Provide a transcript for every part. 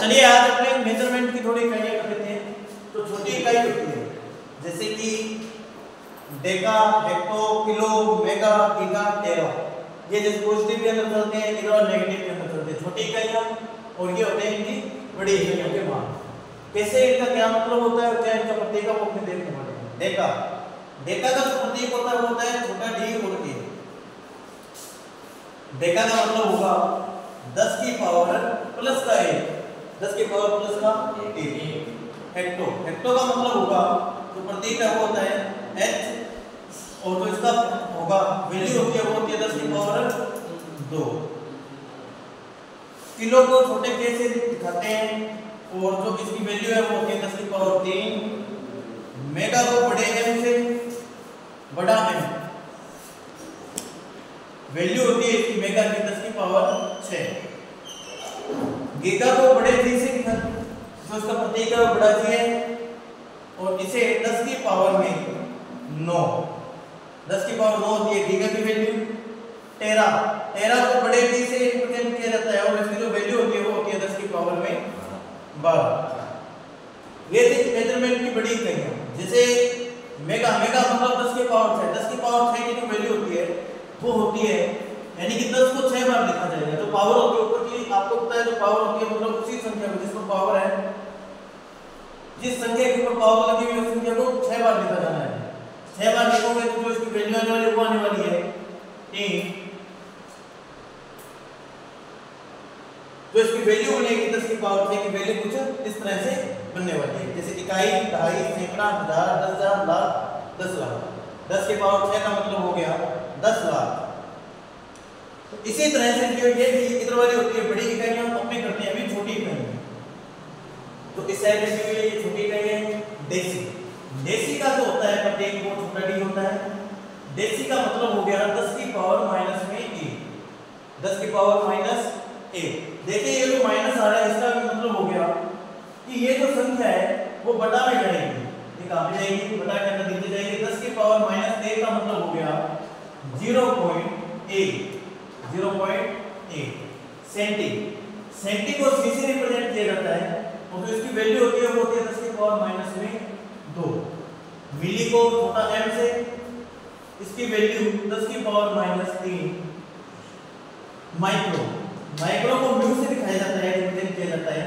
चलिए आज अपने मेजरमेंट की थोड़ी इकाइयां कर लेते हैं। तो छोटी इकाई होती है जैसे कि deca, hecto, kilo, mega, giga, tera. ये जैसे पॉजिटिव के अंदर चलते हैं, इधर और नेगेटिव के अंदर चलते हैं छोटी इकाइयां, और ये होते हैं इनकी बड़ी इकाइयों के मान। कैसे, इनका क्या मतलब होता है और क्या इनका प्रतीक आप अपने देखने वाले हैं। डेका, डेका का जो प्रतीक होता है वो होता है छोटा डी और के। डेका का मतलब होगा 10 की पावर प्लस का 1, 10 की पावर प्लस का 1। हेक्टो, हेक्टो का मतलब होगा जो प्रतीक है वो होता है h, और जो इसका होगा वैल्यू होती है वो होती है 10 की पावर 2। किलो को छोटे k से दिखाते हैं और जो इसकी वैल्यू है वो होती है 10 की पावर 3। मेगा को बड़े m से बड़ा m, वैल्यू होती है इसकी मेगा की 10 की पावर 6। गीगा को बड़े g से दिखाते हैं, जो इसका प्रतीक है वो बड़ा जी है, और इसे 10 की पावर में 9, 10 की पावर 9 होती है गीगा की वैल्यू। टेरा, टेरा को बड़े टी से रिप्रेजेंट किया जाता है और इसकी जो वैल्यू होती है वो होती है 10 की पावर में 12। ये थी मेजरमेंट की बड़ी इकाइयां। जैसे मेगा, मेगा मतलब 10 की पावर 6, 10 की पावर 6 की जो वैल्यू होती है वो होती है, यानी कि 10 को 6 बार लिखा जाएगा। जो पावर होती है ऊपर की आपको पता है, जो पावर होती है मतलब उसी संख्या को जिसको पावर है, जिस संख्या के ऊपर पावर लगी हुई है उस संख्या को 6 बार लिखा जाना है। 6 बार लिखोगे तो जो इसकी वैल्यू आने वाली वो आने वाली है 3। तो इसकी वैल्यू बनेगी 10 की पावर 6 की वैल्यू कुछ इस तरह से बनने वाली है, जैसे इकाई, दहाई, सैकड़ा, हजार, 10,000, लाख, 10 लाख। 10 की पावर 6 का मतलब हो गया 10 लाख। तो इसी तरह से जो ये इधर वाली होती है बड़ी इकाइयां, अपने करते हैं अभी छोटी इकाइयां। तो इस साइड में ये छोटी इकाई है डेसी। डेसी का जो होता है प्रत्येक वो छोटा डी होता है। डेसी का मतलब हो गया 10 की पावर माइनस में 1, 10 की पावर माइनस 1। देखिए ये जो माइनस आ रहा है इसका भी मतलब हो गया कि ये जो संख्या है वो बटा में जाएगी, ये कहां पे जाएगी, बटा के अंदर नीचे जाएगी। 10 की पावर माइनस 1 का मतलब हो गया 0.1, 0.1 सेंटी। सेंटी को सी से रिप्रेजेंट किया जाता है और जो इसकी वैल्यू होती है वो होती है 10 की पावर माइनस में 2। मिली को छोटा m से, इसकी वैल्यू 10 की पावर माइनस 3। माइक्रो, माइक्रो को म्यू से दिखाया जाता है, रिप्रेजेंट किया जाता है,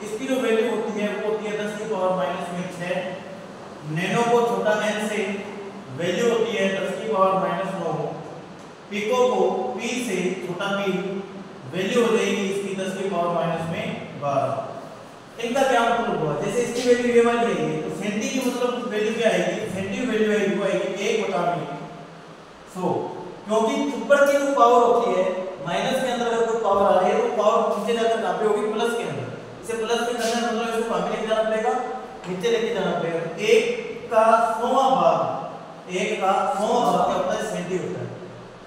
इसकी जो वैल्यू होती है वो होती है 10 की पावर माइनस में 6। नैनो को छोटा n से, वैल्यू होती है 10 की पावर माइनस 9। पिको को p से, छोटा p, वैल्यू हो जाएगी इसकी 10 की पावर माइनस में 12। इनका क्या मतलब हुआ, जैसे इसकी वैल्यू ये वाली है तो सेंटी की मतलब वैल्यू क्या आएगी, सेंटी वैल्यू आएगी वो आएगी 1/100, क्योंकि ऊपर की जो पावर होती है माइनस के अंदर अगर कोई पावर आ रही है तो पावर नीचे जाकर कहां पे होगी, प्लस के अंदर। इसे प्लस में करना है मतलब इसको कहां पे लेके जाना पड़ेगा, नीचे लेके जाना पड़ेगा। 1 का 100वां भाग, 1 का 100वां भाग क्या होता है, सेंटी होता है।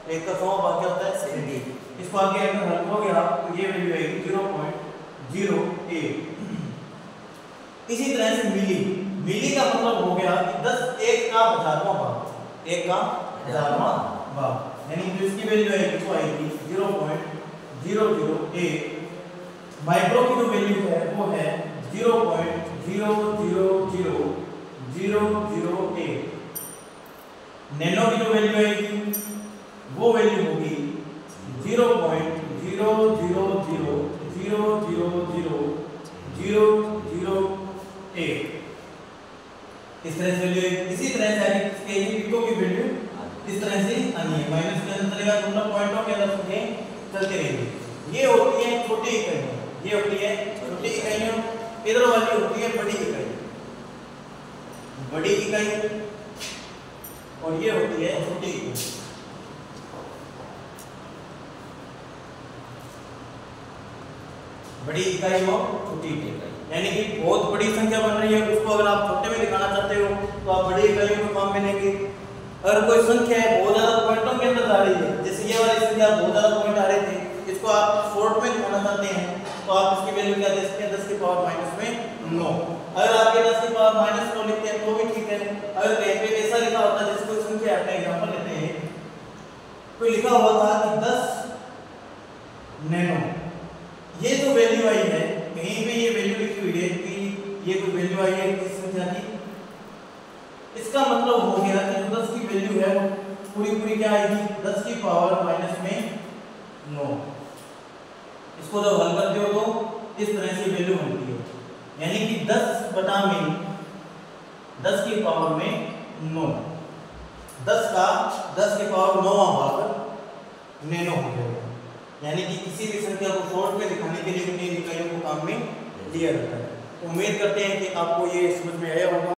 1 का 100वां भाग क्या होता है, सेंटी। इसको आगे अगर हल हो गया तो ये वैल्यू आएगी 0.08। इसी तरह से मिली, मिली का मतलब हो गया कि 10 1 का 1000वां भाग, 1 का 1000वां भाग, यानी जो इसकी वैल्यू आएगी वो आएगी 0.008। माइक्रो की जो वैल्यू है वो है 0.000008। नैनो की जो वैल्यू आएगी वो वैल्यू होगी 0.00000008। इस तरह से वैल्यू, इसी तरह से इसके पिको की वैल्यू इस तरह से आनी है, माइनस के अंदर चलेगा, दोनों पॉइंटों के अंदर चलते रहेंगे। ये होती है छोटी इकाइयां, ये होती है छोटी इकाइयां, इधर वाली होती है बड़ी इकाई, बड़ी इकाई, और ये होती है छोटी इकाई। बड़ी इकाई और छोटी इकाई, यानी कि बहुत बड़ी संख्या बन रही है उसको अगर आप छोटे में दिखाना चाहते हो तो आप बड़ी इकाइयों में काम में लेंगे। अगर कोई संख्या है बहुत ज्यादा पॉइंटों के अंदर आ रही है, जैसे ये वाली संख्या बहुत ज्यादा पॉइंट आ रहे थे, इसको आप शॉर्ट में दिखाना चाहते हैं तो आप इसकी वैल्यू क्या दे सकते हैं, 10 की पावर माइनस में 9। अगर आप ये 10 की पावर माइनस 9 लिखते हैं तो भी ठीक है। अगर कहीं पे ऐसा लिखा होता है, जैसे कोई संख्या का एग्जांपल लेते हैं, कोई लिखा हुआ था कि 10 नैनो, ये जो वैल्यू आई है कहीं पे ये वैल्यू आई है किस संख्या की, इसका मतलब हो गया कि जो 10 की वैल्यू है वो पूरी पूरी क्या आएगी 10 की पावर माइनस में 9। इसको जब हल करते हो तो इस तरह से वैल्यू बनती है, यानी कि 10 बटा में 10 की पावर में 9, 10 का 10 की पावर 9वां भाग नैनो हो जाएगा। यानी कि किसी भी संख्या को शॉर्ट में दिखाने के लिए उन्हें इकाइयों को काम में लिया जाता है। उम्मीद करते हैं कि आपको ये समझ में आया होगा।